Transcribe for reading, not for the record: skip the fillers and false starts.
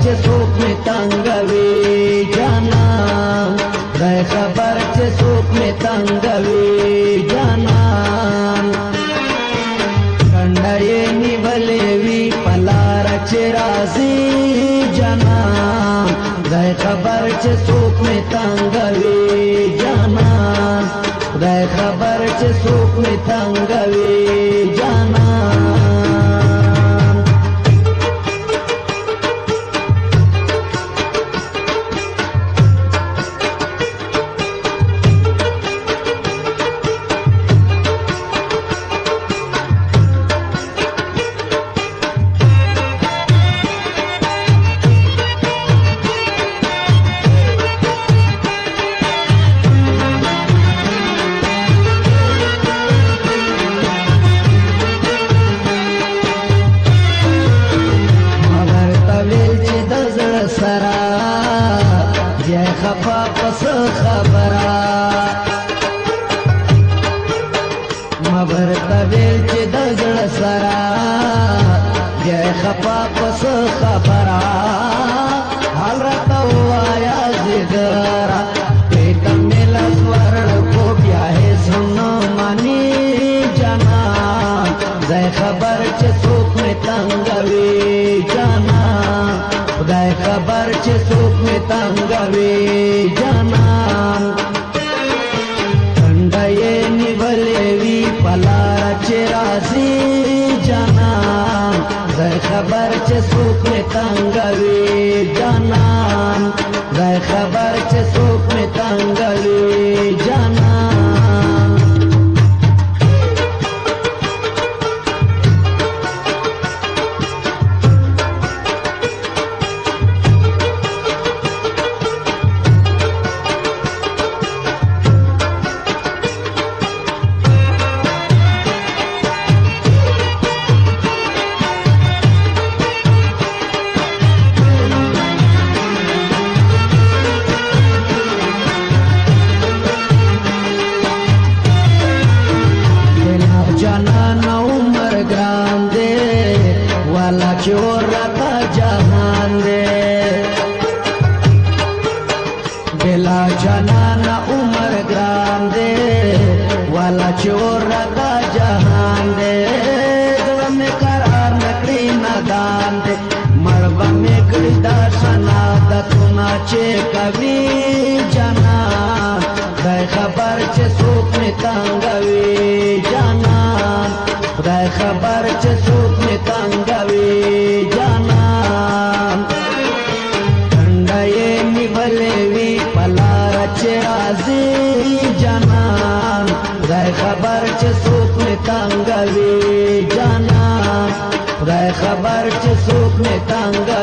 چې څوک مې تنګوي جانان خدای خبر چې څوک مې تنګوي جانان کنډه یې نیولې وي په لاره چې راځي جانان خدای خبر چې څوک مې تنګوي جانان خدای خبر چې څوک مې تنګوي جانان خفا پس خبره مبرته ویل چې د زړه سره جای خفا پس خبره حال راته ووایه زیګره پریته مې لاس ورکړو بیا هېڅ نه مني جانان خدای خبر چې څوک مې تنګوي جانان خدای خبر چې څوک مې تنګوي جانان کنډه یې نیولې وي په لاره چې راځي جانان خدای خبر چې څوک مې تنګوي جانان خدای خبر چې څوک مې تنګوي جانان جانان عمر ګران دی والا چې ورته جهان دی بلا جانان عمر ګران دی والا چې ورته جهان دی زړه مې قرار نکړي نادان دی مړ به مې کړي دا سنادتونه چې کوي جانان خدای خبر چې څوک مې تنګوي جانان خدای خبر چې څوک مې تنګوي جانان کنډه یې نیولې وي په لاره چې راځي جانان خدای خبر چې څوک مې تنګوي جانان خدای خبر چې څوک مې تنګوي